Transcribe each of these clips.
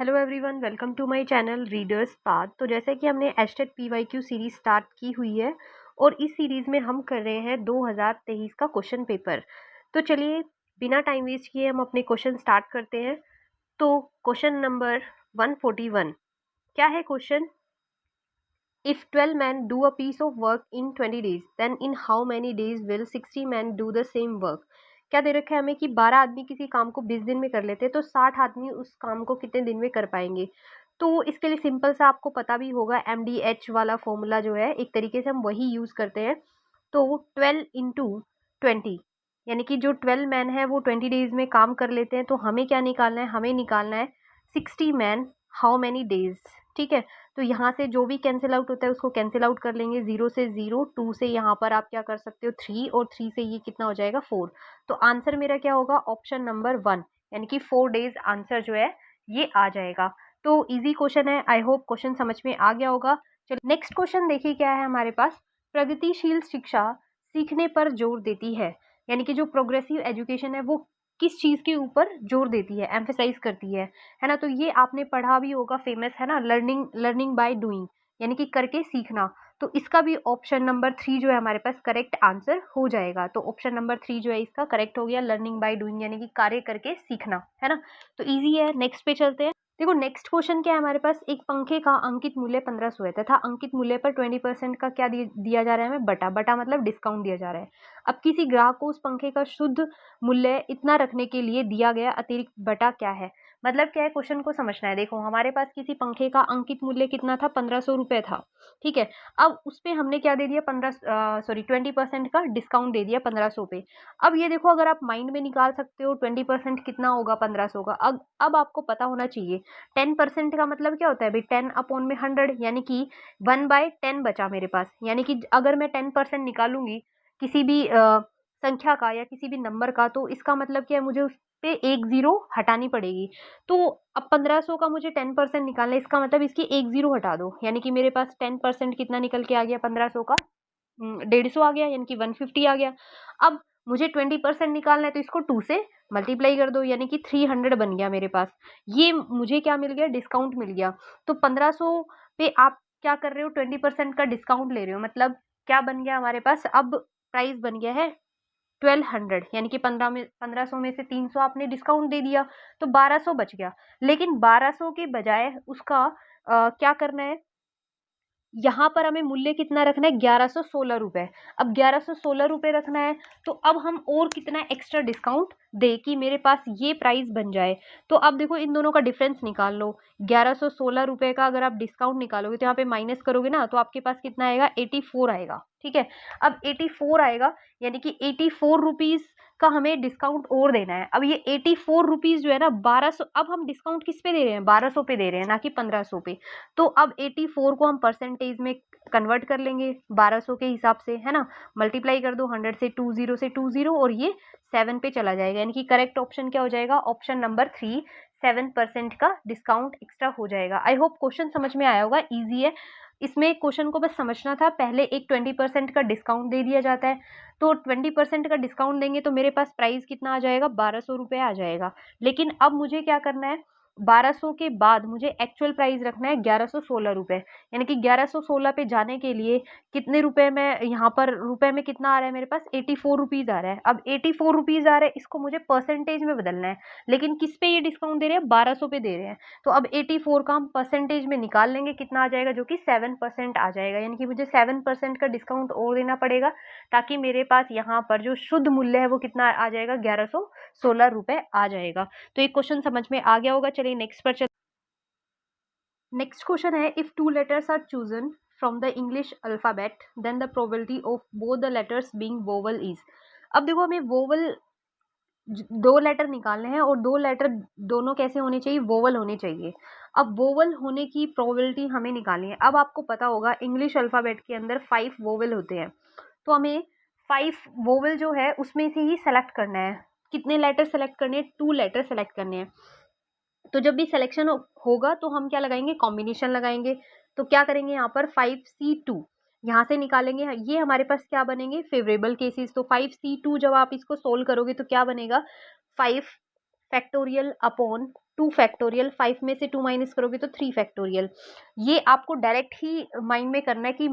Hello everyone, welcome to my channel readers path. तो जैसे कि हमने एचटेट पीवाईक्यू सीरीज स्टार्ट की हुई है और इस सीरीज में हम कर रहे हैं 2023 का क्वेश्चन पेपर। तो चलिए बिना टाइम वेस्ट किए हम अपने क्वेश्चन स्टार्ट करते हैं। तो क्वेश्चन नंबर 141 क्या है question? If 12 men do a piece of work in 20 days, then in how many days will 60 men do the same work? क्या दे रखा है हमें कि 12 आदमी किसी काम को 20 दिन में कर लेते हैं, तो 60 आदमी उस काम को कितने दिन में कर पाएंगे? तो इसके लिए सिंपल सा आपको पता भी होगा, MDH वाला फॉर्मूला जो है एक तरीके से हम वही यूज करते हैं। तो 12 इंटू 20 यानी कि जो 12 मैन है वो 20 डेज में काम कर लेते हैं, तो हमें क्या निकालना है? हमें निकालना है 60 मैन हाउ मैनी डेज। ठीक है, तो यहाँ से जो भी कैंसिल आउट होता है उसको कैंसिल आउट कर लेंगे। 0 से 0, 2 से यहाँ पर आप क्या कर सकते हो 3, और 3 से ये कितना हो जाएगा 4। तो आंसर मेरा क्या होगा? ऑप्शन नंबर 1 यानी कि 4 डेज आंसर जो है ये आ जाएगा। तो इजी क्वेश्चन है, आई होप क्वेश्चन समझ में आ गया होगा। चलो नेक्स्ट क्वेश्चन देखिए क्या है हमारे पास। प्रगतिशील शिक्षा सीखने पर जोर देती है, यानी कि जो प्रोग्रेसिव एजुकेशन है वो किस चीज के ऊपर जोर देती है, एम्फेसाइज करती है ना? तो ये आपने पढ़ा भी होगा, फेमस है ना, लर्निंग बाय डूइंग, यानी कि करके सीखना। तो इसका भी ऑप्शन नंबर 3 जो है हमारे पास करेक्ट आंसर हो जाएगा। तो ऑप्शन नंबर 3 जो है इसका करेक्ट हो गया, लर्निंग बाय डूइंग यानी कि कार्य करके सीखना, है ना? तो इजी है, नेक्स्ट पे चलते हैं। देखो नेक्स्ट क्वेश्चन क्या है हमारे पास। एक पंखे का अंकित मूल्य 1500 है तथा अंकित मूल्य पर 20% का क्या दिया जा रहा है हमें? बटा मतलब डिस्काउंट दिया जा रहा है। अब किसी ग्राहक को उस पंखे का शुद्ध मूल्य इतना रखने के लिए दिया गया अतिरिक्त बटा क्या है? मतलब क्या है, क्वेश्चन को समझना है। देखो हमारे पास किसी पंखे का अंकित मूल्य कितना था? 1500 रुपए था। ठीक है, अब उस पे हमने क्या दे दिया? 20% का डिस्काउंट दे दिया 1500 पे। अब ये देखो, अगर आप माइंड में निकाल सकते हो 20% कितना होगा 1500 का। अब आपको पता होना चाहिए 10% का मतलब क्या होता है भाई? 10 अपॉन में 100, यानी कि 1/10 बचा मेरे पास। यानी कि अगर मैं 10% निकालूंगी किसी भी संख्या का या किसी भी नंबर का, तो इसका मतलब क्या है? मुझे उस पे एक जीरो हटानी पड़ेगी। तो अब 1500 का मुझे 10% निकालना है, इसका मतलब इसकी एक जीरो हटा दो, यानी कि मेरे पास 10% कितना निकल के आ गया? 1500 का 150 आ गया, यानी कि 150 आ गया। अब मुझे 20% निकालना है, तो इसको 2 से मल्टीप्लाई कर दो, यानी कि 300 बन गया मेरे पास। ये मुझे क्या मिल गया? डिस्काउंट मिल गया। तो 1500 पे आप क्या कर रहे हो? 20% का डिस्काउंट ले रहे हो, मतलब क्या बन गया हमारे पास? अब प्राइस बन गया है 1200, यानी कि 1500 में से 300 आपने डिस्काउंट दे दिया, तो 1200 बच गया। लेकिन 1200 के बजाय उसका क्या करना है? यहाँ पर हमें मूल्य कितना रखना है? 1116 रुपए। अब 1116 रुपए रखना है, तो अब हम और कितना एक्स्ट्रा डिस्काउंट दे कि मेरे पास ये प्राइस बन जाए। तो अब देखो इन दोनों का डिफरेंस निकाल लो। 1116 रुपए का अगर आप डिस्काउंट निकालोगे तो यहाँ पे माइनस करोगे ना, तो आपके पास कितना आएगा? 84 आएगा। ठीक है, अब 84 आएगा, यानी कि 84 रुपीज का हमें डिस्काउंट और देना है। अब ये 84 रुपीज जो है ना 1200, अब हम डिस्काउंट किस पे दे रहे हैं? 1200 पे दे रहे हैं, ना कि 1500 पे। तो अब 84 को हम परसेंटेज में कन्वर्ट कर लेंगे 1200 के हिसाब से, है ना? मल्टीप्लाई कर दो 100 से, 20 और ये 7 पे चला जाएगा, यानी कि करेक्ट ऑप्शन क्या हो जाएगा? ऑप्शन नंबर 3, 7% का डिस्काउंट एक्स्ट्रा हो जाएगा। आई होप क्वेश्चन समझ में आया होगा, इजी है। इसमें क्वेश्चन को बस समझना था, पहले एक 20% का डिस्काउंट दे दिया जाता है, तो 20% का डिस्काउंट देंगे तो मेरे पास प्राइस कितना आ जाएगा? 1200 रुपये आ जाएगा। लेकिन अब मुझे क्या करना है? 1200 के बाद मुझे एक्चुअल प्राइस रखना है 1116 रुपए, यानी कि 1116 पे जाने के लिए कितने रुपए में, यहाँ पर रुपए में कितना आ रहा है मेरे पास? 84 रुपीज आ रहा है। अब 84 रुपीज आ रहा है, इसको मुझे परसेंटेज में बदलना है, लेकिन किस पे ये डिस्काउंट दे रहे हैं? 1200 पे दे रहे हैं। तो अब 84 का हम परसेंटेज में निकाल लेंगे, कितना आ जाएगा? जो कि 7% आ जाएगा, यानी कि मुझे 7% का डिस्काउंट और देना पड़ेगा, ताकि मेरे पास यहाँ पर जो शुद्ध मूल्य है वो कितना आ जाएगा? 1116 रुपए आ जाएगा। तो एक क्वेश्चन समझ में आ गया होगा। चलिए नेक्स्ट पर चल। नेक्स्ट क्वेश्चन है, if 2 letters are chosen from the English alphabet then the probability of both the letters being vowel is. अब देखो हमें वोवल 2 लेटर निकालने हैं, और 2 लेटर दोनों कैसे होने चाहिए? वोवल होने चाहिए। अब वोवल होने की प्रोबेबिलिटी हमें निकालनी है। अब आपको पता होगा इंग्लिश अल्फाबेट के अंदर 5 वोवल होते हैं, तो हमें 5 वोवल जो है उसमें से ही सेलेक्ट करना है। कितने लेटर सेलेक्ट करने हैं? 2 लेटर सेलेक्ट करने हैं। तो जब भी सिलेक्शन होगा तो हम क्या लगाएंगे? कॉम्बिनेशन लगाएंगे। तो क्या करेंगे यहाँ पर? 5C2 यहाँ से निकालेंगे, ये हमारे पास क्या बनेंगे? Favourable cases. तो 5C2 जब आप इसको सोल्व करोगे तो क्या बनेगा? 5 फैक्टोरियल अपॉन 2 फैक्टोरियल, 5 में से 2 माइनस करोगे तो 3 फैक्टोरियल। ये आपको डायरेक्ट ही माइंड में करना है कि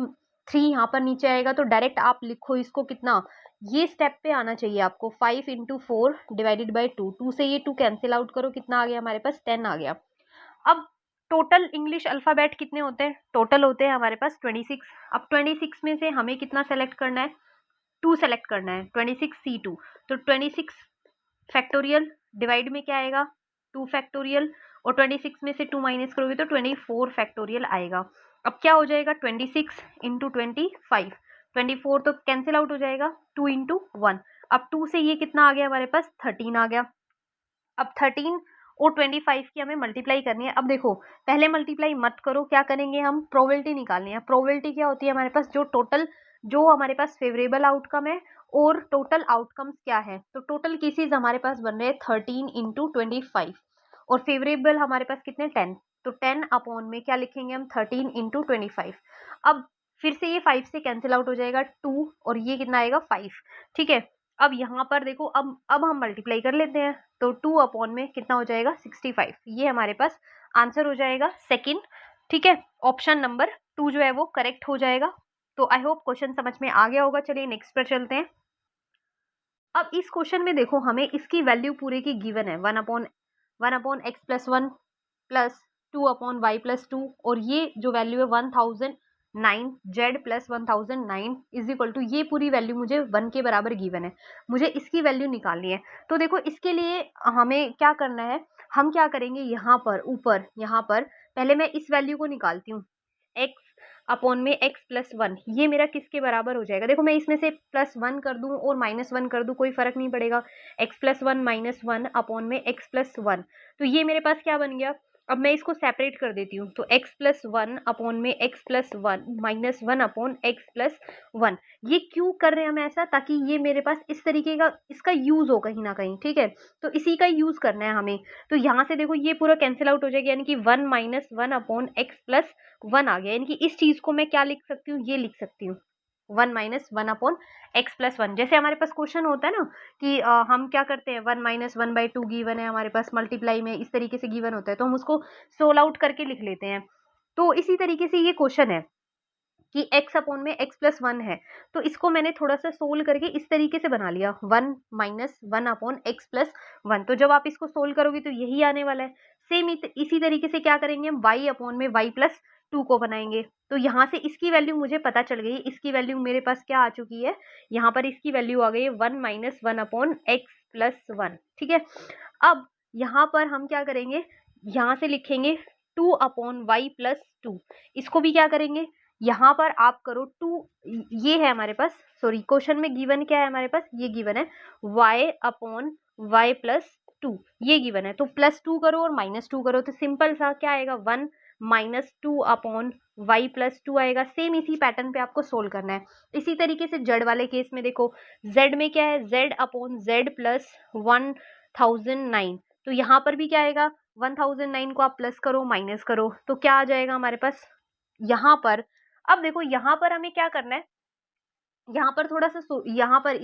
3 यहाँ पर नीचे आएगा तो डायरेक्ट आप लिखो इसको कितना, ये स्टेप पे आना चाहिए आपको। 5 इंटू 4 डिवाइडेड बाई 2, 2 से ये 2 कैंसिल आउट करो, कितना आ गया हमारे पास 10 आ गया। अब टोटल इंग्लिश अल्फाबेट कितने होते हैं, टोटल होते हैं हमारे पास 26। अब 26 में से हमें कितना सेलेक्ट करना है, 2 सेलेक्ट करना है, 26C2। तो 26 फैक्टोरियल डिवाइड में क्या आएगा 2 फैक्टोरियल, और 26 में से 2 माइनस करोगे तो 24 फैक्टोरियल आएगा। अब क्या हो जाएगा 26 इंटू 25, 24 तो कैंसिल आउट हो जाएगा, 2 इंटू 1। अब 2 से ये कितना आ गया हमारे पास 13 आ गया। अब 13 और 25 की हमें मल्टीप्लाई करनी है। अब देखो पहले मल्टीप्लाई मत करो, क्या करेंगे हम, प्रोबेबिलिटी निकालनी है। प्रोबेबिलिटी क्या होती है हमारे पास, जो हमारे पास फेवरेबल आउटकम है और टोटल आउटकम्स क्या है। तो टोटल केसेस हमारे पास बन रहे हैं 13 इंटू 25 और फेवरेबल हमारे पास कितने 10। तो 10 अपॉन में क्या लिखेंगे हम 13 इंटू 25। अब फिर से ये 5 से कैंसिल आउट हो जाएगा 2 और ये कितना आएगा 5। ठीक है, अब यहाँ पर देखो अब हम मल्टीप्लाई कर लेते हैं। तो 2 अपॉन में कितना हो जाएगा 65, ये हमारे पास आंसर हो जाएगा सेकंड। ठीक है, ऑप्शन नंबर 2 जो है वो करेक्ट हो जाएगा। तो आई होप क्वेश्चन समझ में आ गया होगा। चलिए नेक्स्ट पर चलते हैं। अब इस क्वेश्चन में देखो हमें इसकी वैल्यू पूरे की गिवन है, 1/x प्लस 1 प्लस 2/y+2, और ये जो वैल्यू है 1009 z plus 1009 is equal to, ये पूरी वैल्यू मुझे 1 के बराबर गिवन है, मुझे इसकी वैल्यू निकालनी है। तो देखो इसके लिए हमें क्या करना है, हम क्या करेंगे, यहाँ पर ऊपर यहाँ पर पहले मैं इस वैल्यू को निकालती हूँ, x अपॉन में x प्लस 1, ये मेरा किसके बराबर हो जाएगा। देखो मैं इसमें से +1 कर दूं और -1 कर दूं, कोई फर्क नहीं पड़ेगा। x प्लस 1 -1 अपॉन में x प्लस 1, तो ये मेरे पास क्या बन गया। अब मैं इसको सेपरेट कर देती हूँ, तो x प्लस 1 अपॉन में x plus 1 -1 upon x plus 1। ये क्यों कर रहे हैं हम ऐसा, ताकि ये मेरे पास इस तरीके का इसका यूज हो कहीं ना कहीं। ठीक है, तो इसी का यूज करना है हमें। तो यहाँ से देखो ये पूरा कैंसिल आउट हो जाएगा, यानी कि 1 -1 अपॉन x प्लस 1 आ गया। यानी कि इस चीज को मैं क्या लिख सकती हूँ, ये लिख सकती हूँ 1 -1 अपॉन x प्लस 1। जैसे हमारे पास क्वेश्चन होता है ना कि हम क्या करते हैं, 1 - 1/2 गिवन है हमारे पास, मल्टीप्लाई में इस तरीके से गिवन होता है तो हम उसको सोल आउट करके लिख लेते हैं। तो इसी तरीके से ये क्वेश्चन है कि x अपॉन में x प्लस 1 है, तो इसको मैंने थोड़ा सा सोल्व करके इस तरीके से बना लिया 1 -1 अपॉन x प्लस 1। तो जब आप इसको सोल्व करोगे तो यही आने वाला है। सेम इसी तरीके से क्या करेंगे हम, y अपॉन में y प्लस 2 को बनाएंगे। तो यहाँ से इसकी वैल्यू मुझे पता चल गई, इसकी वैल्यू मेरे पास क्या आ चुकी है, यहाँ पर इसकी वैल्यू आ गई है 1 -1 अपॉन x प्लस 1। ठीक है, अब यहाँ पर हम क्या करेंगे, यहाँ से लिखेंगे 2 अपॉन y प्लस 2। इसको भी क्या करेंगे, यहाँ पर आप करो 2, ये है हमारे पास, सॉरी क्वेश्चन में गिवन क्या है हमारे पास, ये गिवन है y अपॉन y प्लस 2, ये गिवन है। तो +2 करो और -2 करो, तो सिंपल सा क्या आएगा 1 -2 अपॉन y प्लस 2 आएगा। सेम इसी पैटर्न पे आपको सोल्व करना है। इसी तरीके से जेड वाले केस में देखो, z में क्या है, z अपॉन z प्लस 1009, तो यहाँ पर भी क्या आएगा 1009 को आप प्लस करो माइनस करो तो क्या आ जाएगा हमारे पास यहाँ पर। अब देखो यहाँ पर हमें क्या करना है, यहाँ पर थोड़ा सा यहाँ पर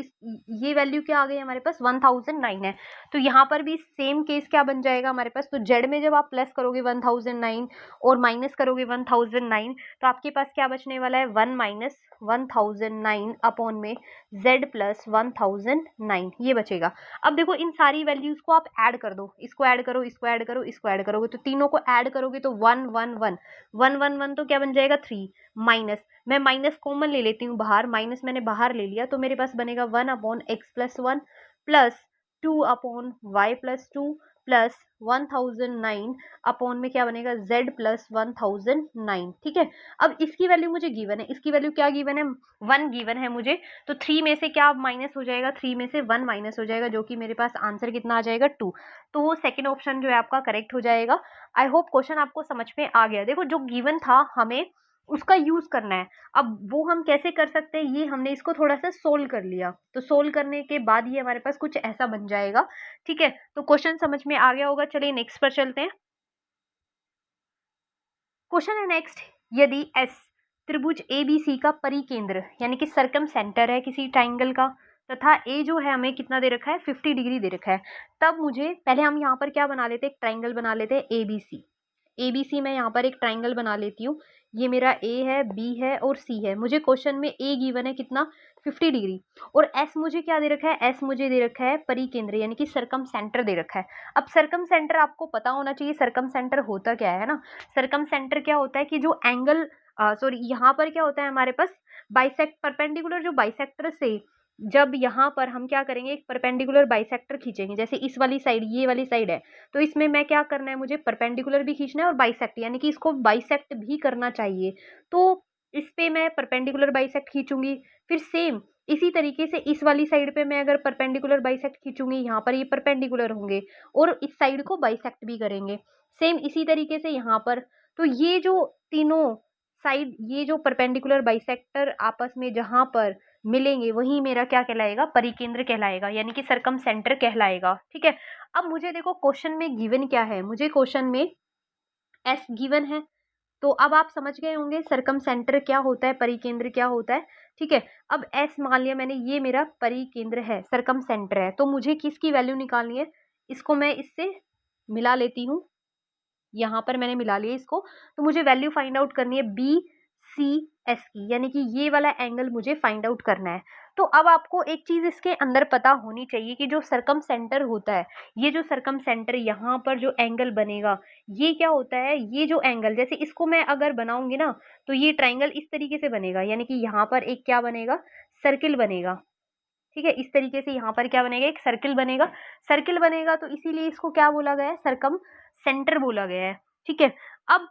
ये वैल्यू क्या आ गई हमारे पास 1009 है, तो यहाँ पर भी सेम केस क्या बन जाएगा हमारे पास। तो जेड में जब आप प्लस करोगे 1009 और माइनस करोगे 1009, तो आपके पास क्या बचने वाला है 1 - 1009 अपॉन में जेड प्लस 1009, ये बचेगा। अब देखो इन सारी वैल्यूज को आप ऐड कर दो, इसको ऐड करो, इसको ऐड करो, इसको ऐड करोगे, तो तीनों को ऐड करोगे तो 1 1 1 1 1 1, तो क्या बन जाएगा 3 माइनस, मैं माइनस कॉमन ले लेती हूँ बाहर, माइनस मैंने बाहर ले लिया, तो मेरे पास बनेगा 1 upon x plus 1 plus 2 upon y plus 2 plus 1009 upon में क्या बनेगा z प्लस 1009। ठीक है, अब इसकी वैल्यू मुझे गिवन है, इसकी वैल्यू क्या गिवन है 1 गिवन है मुझे, तो 3 में से क्या माइनस हो जाएगा, 3 में से 1 माइनस हो जाएगा, जो कि मेरे पास आंसर कितना आ जाएगा 2। तो सेकेंड ऑप्शन जो है आपका करेक्ट हो जाएगा। आई होप क्वेश्चन आपको समझ में आ गया। देखो जो गिवन था हमें उसका यूज करना है। अब वो हम कैसे कर सकते हैं, ये हमने इसको थोड़ा सा सोल्व कर लिया, तो सोल्व करने के बाद ये हमारे पास कुछ ऐसा बन जाएगा। ठीक है, तो क्वेश्चन समझ में आ गया होगा। चलिए नेक्स्ट पर चलते हैं। क्वेश्चन है नेक्स्ट, यदि S त्रिभुज ABC का परिकेंद्र यानी कि सर्कम सेंटर है किसी ट्राइंगल का, तथा ए जो है हमें कितना दे रखा है 50 डिग्री दे रखा है। तब मुझे पहले हम यहाँ पर क्या बना लेते हैं, एक ट्राइंगल बना लेते हैं ABC। ABC मैं यहाँ पर एक ट्राइंगल बना लेती हूँ। ये मेरा ए है, बी है और सी है। मुझे क्वेश्चन में ए गिवन है कितना 50 डिग्री, और एस मुझे क्या दे रखा है, एस मुझे दे रखा है परिकेंद्र यानी कि सरकम सेंटर दे रखा है। अब सरकम सेंटर आपको पता होना चाहिए, सरकम सेंटर होता क्या है ना। सरकम सेंटर क्या होता है कि जो एंगल सॉरी यहाँ पर क्या होता है हमारे पास बाइसेक्ट परपेंडिकुलर, जो बाइसेक्टर से जब यहाँ पर हम क्या करेंगे, एक परपेंडिकुलर बाइसेक्टर खींचेंगे। जैसे इस वाली साइड, ये वाली साइड है, तो इसमें मैं क्या करना है, मुझे परपेंडिकुलर भी खींचना है और बाइसेक्ट यानी कि इसको बाइसेक्ट भी करना चाहिए। तो इस पे मैं परपेंडिकुलर बाइसेक्ट खींचूंगी। फिर सेम इसी तरीके से इस वाली साइड पे मैं अगर परपेंडिकुलर बाइसेक्ट खींचूंगी, यहाँ पर ये परपेंडिकुलर होंगे और इस साइड को बाइसेक्ट भी करेंगे। सेम इसी तरीके से यहाँ पर। तो ये जो तीनों साइड, ये जो परपेंडिकुलर बाइसेक्टर आपस में जहां पर मिलेंगे, वही मेरा क्या कहलाएगा, परिकेंद्र कहलाएगा यानी कि सरकम सेंटर कहलाएगा। ठीक है। अब मुझे देखो क्वेश्चन में गिवन क्या है, मुझे क्वेश्चन में एस गिवन है। तो अब आप समझ गए होंगे सरकम सेंटर क्या होता है, परिकेंद्र क्या होता है। ठीक है। अब एस मान लिया मैंने, ये मेरा परिकेंद्र है, सरकम सेंटर है। तो मुझे किसकी वैल्यू निकालनी है, इसको मैं इससे मिला लेती हूँ। यहाँ पर मैंने मिला लिया इसको। तो मुझे वैल्यू फाइंड आउट करनी है BCS की, यानी कि ये वाला एंगल मुझे फाइंड आउट करना है। तो अब आपको एक चीज इसके अंदर पता होनी चाहिए कि जो सरकम सेंटर होता है, ये जो सरकम सेंटर यहाँ पर जो एंगल बनेगा, ये क्या होता है, ये जो एंगल, जैसे इसको मैं अगर बनाऊंगी ना, तो ये ट्राइंगल इस तरीके से बनेगा, यानी कि यहाँ पर एक क्या बनेगा, सर्किल बनेगा। ठीक है। इस तरीके से यहाँ पर क्या बनेगा, एक सर्किल बनेगा। सर्किल बनेगा तो इसीलिए इसको क्या बोला गया है, सरकम सेंटर बोला गया है। ठीक है। अब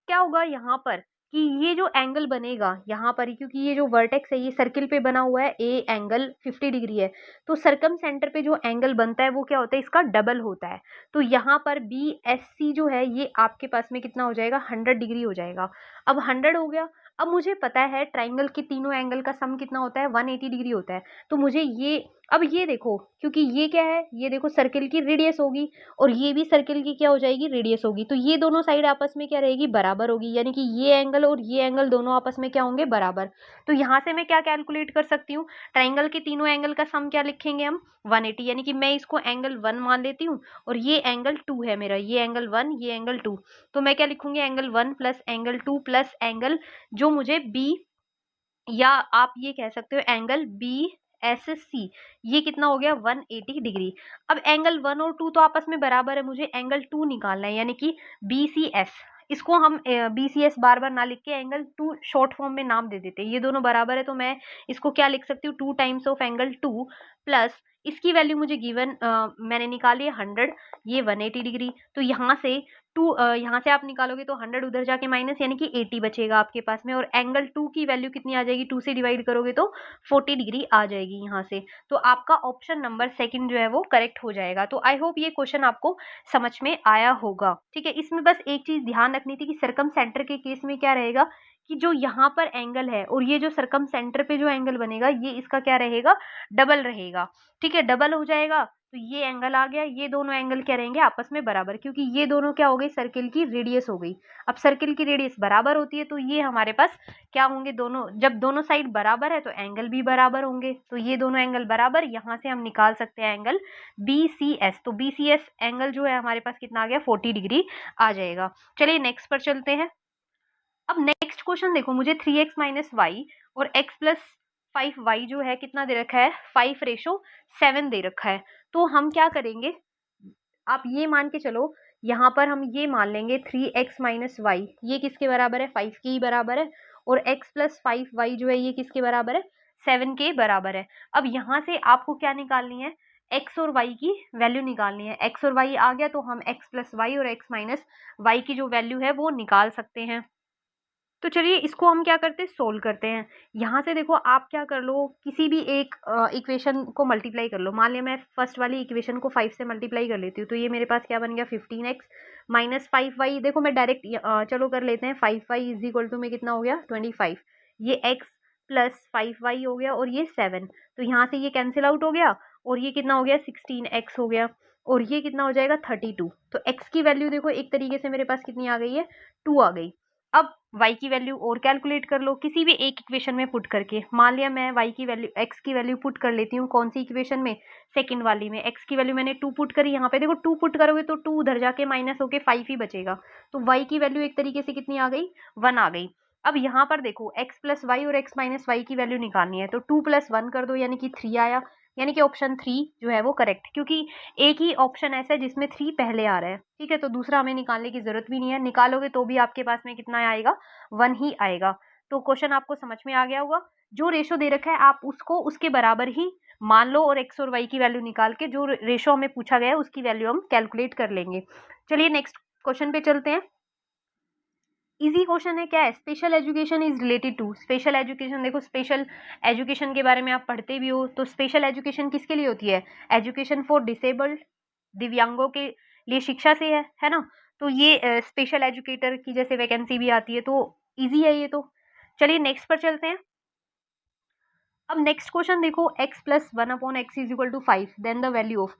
क्या होगा यहाँ पर कि ये जो एंगल बनेगा यहाँ पर, क्योंकि ये जो वर्टेक्स है ये सर्किल पे बना हुआ है, ए एंगल 50 डिग्री है, तो सरकम सेंटर पे जो एंगल बनता है वो क्या होता है, इसका डबल होता है। तो यहाँ पर BSC जो है ये आपके पास में कितना हो जाएगा, 100 डिग्री हो जाएगा। अब 100 हो गया। अब मुझे पता है ट्राइंगल के तीनों एंगल का सम कितना होता है, 180 डिग्री होता है। तो मुझे ये, अब ये देखो, क्योंकि ये क्या है, ये देखो सर्किल की रेडियस होगी और ये भी सर्किल की क्या हो जाएगी, रेडियस होगी। तो ये दोनों साइड आपस में क्या रहेगी, बराबर होगी, यानी कि ये एंगल और ये एंगल दोनों आपस में क्या होंगे, बराबर। तो यहाँ से मैं क्या कैलकुलेट कर सकती हूँ, ट्राइंगल के तीनों एंगल का सम क्या लिखेंगे हम, 180, यानी कि मैं इसको एंगल 1 मान लेती हूँ और ये एंगल 2 है मेरा, ये एंगल 1, ये एंगल 2। तो मैं क्या लिखूंगी, angle 1 plus angle 2 plus angle जो मुझे बी, या आप ये कह सकते हो एंगल BSC, ये कितना हो गया, 180 डिग्री। अब एंगल 1 और 2 तो आपस में बराबर है, मुझे एंगल 2 निकालना है, यानी कि BCS। इसको हम BCS बार बार ना लिख के एंगल 2 शॉर्ट फॉर्म में नाम दे देते हैं। ये दोनों बराबर है तो मैं इसको क्या लिख सकती हूँ, 2 टाइम्स ऑफ एंगल 2 प्लस इसकी वैल्यू मुझे गिवन मैंने निकाली है 100, ये 180 डिग्री। तो यहाँ से यहाँ से आप निकालोगे तो 100 उधर जाके माइनस, यानी कि 80 बचेगा आपके पास में, और एंगल 2 की वैल्यू कितनी आ जाएगी, 2 से डिवाइड करोगे तो 40 डिग्री आ जाएगी यहाँ से। तो आपका ऑप्शन नंबर सेकंड जो है वो करेक्ट हो जाएगा। तो आई होप ये क्वेश्चन आपको समझ में आया होगा। ठीक है। इसमें बस एक चीज ध्यान रखनी थी कि सरकम सेंटर के केस में क्या रहेगा कि जो यहाँ पर एंगल है और ये जो सरकम सेंटर पे जो एंगल बनेगा, ये इसका क्या रहेगा, डबल रहेगा। ठीक है। डबल हो जाएगा तो ये एंगल आ गया, ये दोनों एंगल क्या रहेंगे, आपस में बराबर, क्योंकि ये दोनों क्या हो गई, सर्किल की रेडियस हो गई। अब सर्किल की रेडियस बराबर होती है तो ये हमारे पास क्या होंगे, दोनों, जब दोनों साइड बराबर है तो एंगल भी बराबर होंगे। तो ये दोनों एंगल बराबर, यहाँ से हम निकाल सकते हैं एंगल BCS। तो BCS एंगल जो है हमारे पास कितना आ गया, 40 डिग्री आ जाएगा। चलिए नेक्स्ट पर चलते हैं। अब नेक्स्ट क्वेश्चन देखो, मुझे 3x माइनस वाई और x प्लस 5y जो है कितना दे रखा है, 5:7 दे रखा है। तो हम क्या करेंगे, आप ये मान के चलो, यहाँ पर हम ये मान लेंगे 3x माइनस वाई, ये किसके बराबर है, 5 के ही बराबर है, और x प्लस 5y जो है ये किसके बराबर है, 7 के बराबर है। अब यहाँ से आपको क्या निकालनी है, x और y की वैल्यू निकालनी है। x और y आ गया तो हम x प्लस वाई और x माइनस वाई की जो वैल्यू है वो निकाल सकते हैं। तो चलिए इसको हम क्या करते हैं, सोल्व करते हैं। यहाँ से देखो आप क्या कर लो, किसी भी एक इक्वेशन को मल्टीप्लाई कर लो। मान लिया मैं फर्स्ट वाली इक्वेशन को 5 से मल्टीप्लाई कर लेती हूँ, तो ये मेरे पास क्या बन गया, 15x माइनस 5y। देखो मैं डायरेक्ट चलो कर लेते हैं, 5y इज इक्वल टू में कितना हो गया, 25। ये x प्लस 5y हो गया और ये 7, तो यहाँ से ये कैंसिल आउट हो गया और ये कितना हो गया, 16x हो गया, और ये कितना हो जाएगा, 32। तो x की वैल्यू देखो एक तरीके से मेरे पास कितनी आ गई है, 2 आ गई। अब y की वैल्यू और कैलकुलेट कर लो किसी भी एक इक्वेशन में पुट करके। मान लिया मैं y की वैल्यू x की वैल्यू पुट कर लेती हूँ कौन सी इक्वेशन में, सेकंड वाली में। x की वैल्यू मैंने 2 पुट करी, यहाँ पे देखो 2 पुट करोगे तो 2 उधर जाके माइनस होके 5 ही बचेगा, तो y की वैल्यू एक तरीके से कितनी आ गई, 1 आ गई। अब यहाँ पर देखो x प्लस वाई और x माइनस वाई की वैल्यू निकालनी है, तो 2 प्लस 1 कर दो यानी कि 3 आया, यानी कि ऑप्शन 3 जो है वो करेक्ट, क्योंकि एक ही ऑप्शन ऐसा है जिसमें 3 पहले आ रहा है। ठीक है, तो दूसरा हमें निकालने की जरूरत भी नहीं है, निकालोगे तो भी आपके पास में कितना आएगा, 1 ही आएगा। तो क्वेश्चन आपको समझ में आ गया होगा। जो रेशो दे रखा है आप उसको उसके बराबर ही मान लो और x और y की वैल्यू निकाल के जो रेशो हमें पूछा गया है उसकी वैल्यू हम कैलकुलेट कर लेंगे। चलिए नेक्स्ट क्वेश्चन पे चलते हैं। इजी क्वेश्चन है, क्या है, special education is related to. Special education, देखो स्पेशल एजुकेशन के बारे में आप पढ़ते भी हो, तो स्पेशल एजुकेशन किसके लिए होती है, एजुकेशन फॉर डिसेबल्ड, दिव्यांगों के लिए शिक्षा से है ना। तो ये स्पेशल एजुकेटर की जैसे वैकेंसी भी आती है, तो इजी है ये तो। चलिए नेक्स्ट पर चलते हैं। अब नेक्स्ट क्वेश्चन देखो, x plus 1 upon x is equal to 5 then the value of.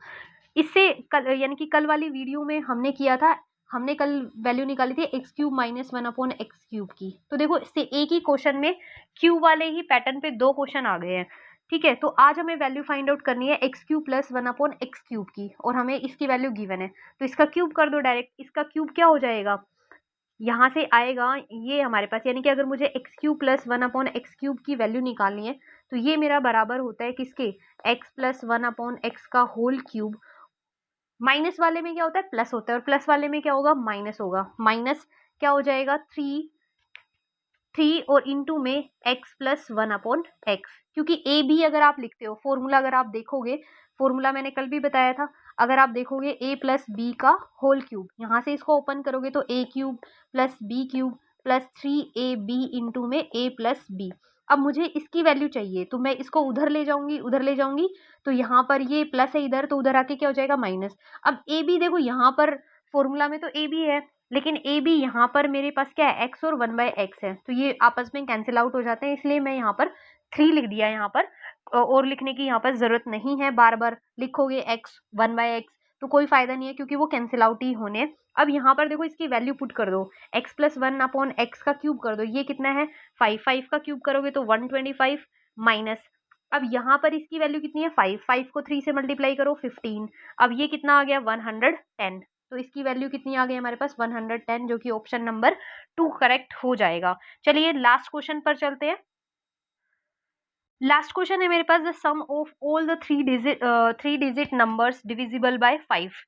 इससे कल यानी कि कल वाली वीडियो में हमने किया था, हमने कल वैल्यू निकाली थी x cube minus 1 upon x cube की। तो देखो इससे एक ही क्वेश्चन में क्यूब वाले ही पैटर्न पे 2 क्वेश्चन आ गए हैं। ठीक है, तो आज हमें वैल्यू फाइंड आउट करनी है x cube plus 1 upon x cube की, और हमें इसकी वैल्यू गिवन है, तो इसका क्यूब कर दो डायरेक्ट। इसका क्यूब क्या हो जाएगा, यहाँ से आएगा ये हमारे पास, यानी कि अगर मुझे x cube plus 1 upon x cube की वैल्यू निकालनी है तो ये मेरा बराबर होता है किसके, एक्स प्लस 1 अपॉन एक्स का होल क्यूब। माइनस वाले में क्या होता है, प्लस होता है, और प्लस वाले में क्या होगा, माइनस होगा। माइनस क्या हो जाएगा, 3 और इंटू में एक्स प्लस 1 अपॉन एक्स, क्योंकि ए बी अगर आप लिखते हो, फॉर्मूला अगर आप देखोगे, फॉर्मूला मैंने कल भी बताया था, अगर आप देखोगे ए प्लस बी का होल क्यूब, यहाँ से इसको ओपन करोगे तो A cube plus B cube plus 3ab into में ए प्लस बी। अब मुझे इसकी वैल्यू चाहिए, तो मैं इसको उधर ले जाऊंगी, उधर ले जाऊंगी, तो यहाँ पर ये प्लस है इधर, तो उधर आके क्या हो जाएगा, माइनस। अब ए बी देखो यहाँ पर फॉर्मूला में तो ए बी है, लेकिन ए बी यहाँ पर मेरे पास क्या है, एक्स और 1/x है, तो ये आपस में कैंसिल आउट हो जाते हैं, इसलिए मैं यहाँ पर 3 लिख दिया यहाँ पर, और लिखने की यहाँ पर जरूरत नहीं है, बार बार लिखोगे x 1/x तो कोई फायदा नहीं है, क्योंकि वो कैंसिल आउट ही होने। अब यहाँ पर देखो इसकी वैल्यू पुट कर दो, x प्लस 1 अपॉन एक्स का क्यूब कर दो, ये कितना है 5, 5 का क्यूब करोगे तो 125 माइनस, अब यहाँ पर इसकी वैल्यू कितनी है 5, 5 को 3 से मल्टीप्लाई करो 15, अब ये कितना आ गया 110, तो इसकी वैल्यू कितनी आ गई हमारे पास 110, जो कि ऑप्शन नंबर 2 करेक्ट हो जाएगा। चलिए लास्ट क्वेश्चन पर चलते हैं। लास्ट क्वेश्चन है मेरे पास, the sum of all the 3 digit numbers divisible by 5।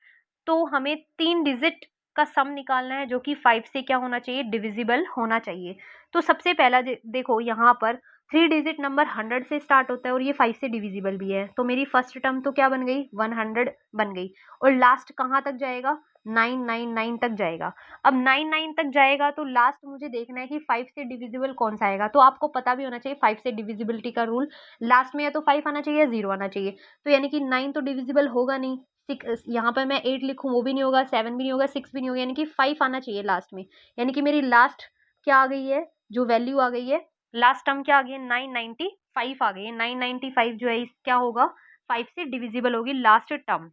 तो हमें 3 डिजिट का सम निकालना है जो कि 5 से क्या होना चाहिए, डिविजिबल होना चाहिए। तो सबसे पहला देखो यहाँ पर 3 डिजिट नंबर 100 से स्टार्ट होता है और ये 5 से डिविजिबल भी है, तो मेरी फर्स्ट टर्म तो क्या बन गई 100 बन गई, और लास्ट कहाँ तक जाएगा 999 तक जाएगा। अब 99 तक जाएगा तो लास्ट मुझे देखना है कि 5 से डिविजिबल कौन सा आएगा, तो आपको पता भी होना चाहिए 5 से डिविजिबिलिटी का रूल, लास्ट में या तो 5 आना चाहिए या 0 आना चाहिए, तो यानी कि 9 तो डिविजिबल होगा नहीं, यहाँ पर मैं 8 लिखूं वो भी नहीं होगा, 7 भी नहीं होगा, 6 भी नहीं होगा, यानी कि 5 आना चाहिए लास्ट में, यानी कि मेरी लास्ट क्या आ गई है, जो वैल्यू आ गई है, लास्ट टर्म क्या आ गई है 995 आ गई है, 995 जो है क्या होगा 5 से डिविजिबल होगी लास्ट टर्म।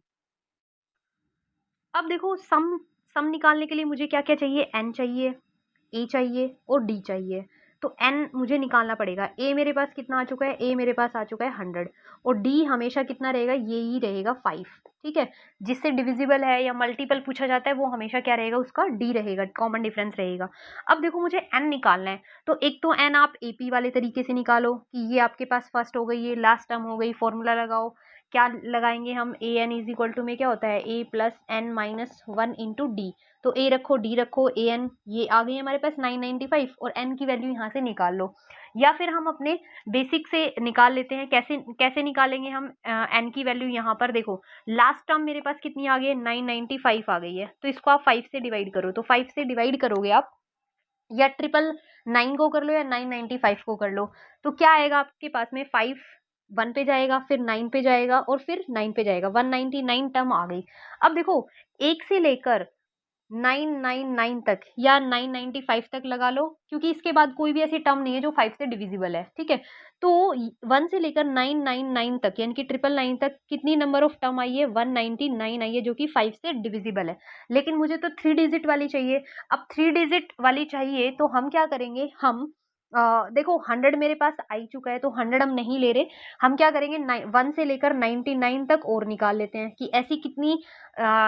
अब देखो सम निकालने के लिए मुझे क्या क्या चाहिए, n चाहिए, a चाहिए और d चाहिए, तो n मुझे निकालना पड़ेगा। a मेरे पास कितना आ चुका है, a मेरे पास आ चुका है 100, और d हमेशा कितना रहेगा, ये ही रहेगा 5। ठीक है, जिससे डिविजिबल है या मल्टीपल पूछा जाता है वो हमेशा क्या रहेगा, उसका d रहेगा, कॉमन डिफरेंस रहेगा। अब देखो मुझे n निकालना है, तो एक तो n आप ap वाले तरीके से निकालो कि ये आपके पास फर्स्ट हो गई, ये लास्ट टर्म हो गई, फॉर्मूला लगाओ, क्या लगाएंगे हम, A N is equal to में क्या होता है a plus N minus 1 into D, तो a रखो d रखो a n, ये आ गई हमारे पास 995, और n की वैल्यू यहाँ से निकाल लो, या फिर हम अपने बेसिक से निकाल लेते हैं। कैसे कैसे निकालेंगे हम n की वैल्यू, यहाँ पर देखो लास्ट टर्म मेरे पास कितनी आ गई है 995 आ गई है, तो इसको आप 5 से डिवाइड करो, तो 5 से डिवाइड करोगे आप, या 999 को कर लो या 995 को कर लो, तो क्या आएगा आपके पास में 5 1 पे जाएगा, फिर 9 पे जाएगा और फिर 9 पे जाएगा, 199 टर्म आ गई। अब देखो 1 से लेकर 999 तक या 995 तक लगा लो, क्योंकि इसके बाद कोई भी ऐसी टर्म नहीं है जो 5 से डिविजिबल है, ठीक है। तो 1 से लेकर 999 तक यानी कि 999 तक कितनी नंबर ऑफ टर्म आई है, 199 आई है, जो कि 5 से डिविजिबल है। लेकिन मुझे तो 3 डिजिट वाली चाहिए। अब 3 डिजिट वाली चाहिए तो हम क्या करेंगे, हम देखो 100 मेरे पास आ ही चुका है तो 100 हम नहीं ले रहे। हम क्या करेंगे, 1 से लेकर 99 तक और निकाल लेते हैं कि ऐसी कितनी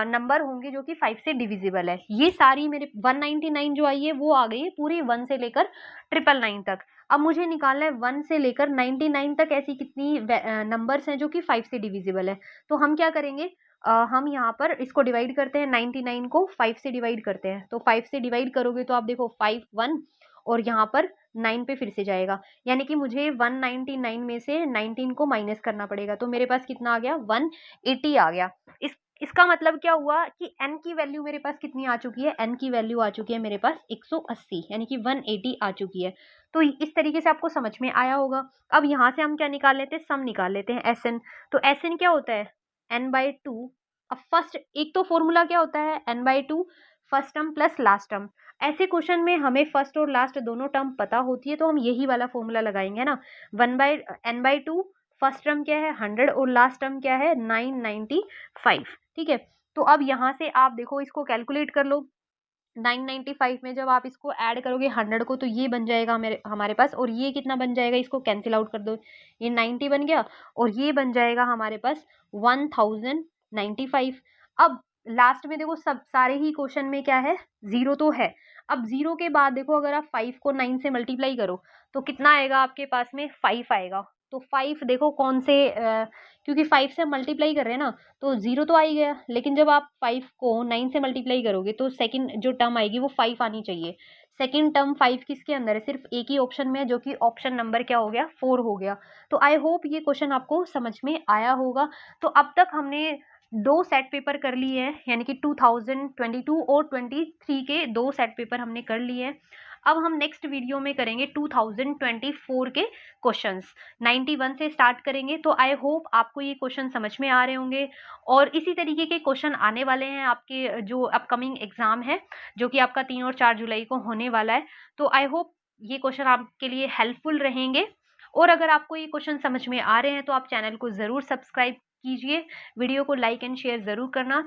नंबर होंगे जो कि 5 से डिविजिबल है। ये सारी मेरे 199 जो आई है वो आ गई है पूरी 1 से लेकर 999 तक। अब मुझे निकालना है 1 से लेकर 99 तक ऐसी कितनी नंबर्स हैं जो कि 5 से डिविजिबल है। तो हम क्या करेंगे, हम यहाँ पर इसको डिवाइड करते हैं, 99 को 5 से डिवाइड करते हैं। तो 5 से डिवाइड करोगे तो आप देखो 5 1 और यहाँ पर 9 पे फिर से जाएगा, यानी कि मुझे 199 में से 19 को माइनस करना पड़ेगा। तो मेरे पास कितना आ गया, 180 आ गया। इसका मतलब क्या हुआ कि n की वैल्यू मेरे पास कितनी आ चुकी है, n की वैल्यू आ चुकी है मेरे पास 180, यानी कि 180 आ चुकी है। तो इस तरीके से आपको समझ में आया होगा। अब यहाँ से हम क्या निकाल लेते हैं, सम निकाल लेते हैं, SN। तो SN क्या होता है, n/2। अब फर्स्ट एक तो फॉर्मूला क्या होता है, n/2 first term plus last term. ऐसे क्वेश्चन में हमें फर्स्ट और लास्ट दोनों टर्म पता होती है तो हम यही वाला फॉर्मूला लगाएंगे ना। n/2 फर्स्ट टर्म क्या है 100 और लास्ट टर्म क्या है 995, ठीक है। तो अब यहाँ से आप देखो इसको कैलकुलेट कर लो, 995 में जब आप इसको ऐड करोगे 100 को तो ये बन जाएगा हमारे पास, और ये कितना बन जाएगा, इसको कैंसिल आउट कर दो, ये 90 बन गया और ये बन जाएगा हमारे पास 1095। अब लास्ट में देखो सब सारे ही क्वेश्चन में क्या है, जीरो तो है। अब जीरो के बाद देखो अगर आप 5 को 9 से मल्टीप्लाई करो तो कितना आएगा आपके पास में, 5 आएगा। तो 5 देखो कौन से क्योंकि 5 से मल्टीप्लाई कर रहे हैं ना तो जीरो तो आ ही गया, लेकिन जब आप 5 को 9 से मल्टीप्लाई करोगे तो सेकंड जो टर्म आएगी वो 5 आनी चाहिए। सेकंड टर्म 5 किसके अंदर है, सिर्फ एक ही ऑप्शन में है, जो कि ऑप्शन नंबर क्या हो गया, 4 हो गया। तो आई होप ये क्वेश्चन आपको समझ में आया होगा। तो अब तक हमने 2 सेट पेपर कर लिए हैं, यानी कि 2022 और 23 के 2 सेट पेपर हमने कर लिए हैं। अब हम नेक्स्ट वीडियो में करेंगे 2024 के क्वेश्चंस, 91 से स्टार्ट करेंगे। तो आई होप आपको ये क्वेश्चन समझ में आ रहे होंगे, और इसी तरीके के क्वेश्चन आने वाले हैं आपके जो अपकमिंग एग्जाम है, जो कि आपका 3 और 4 जुलाई को होने वाला है। तो आई होप ये क्वेश्चन आपके लिए हेल्पफुल रहेंगे, और अगर आपको ये क्वेश्चन समझ में आ रहे हैं तो आप चैनल को ज़रूर सब्सक्राइब कीजिए, वीडियो को लाइक एंड शेयर ज़रूर करना।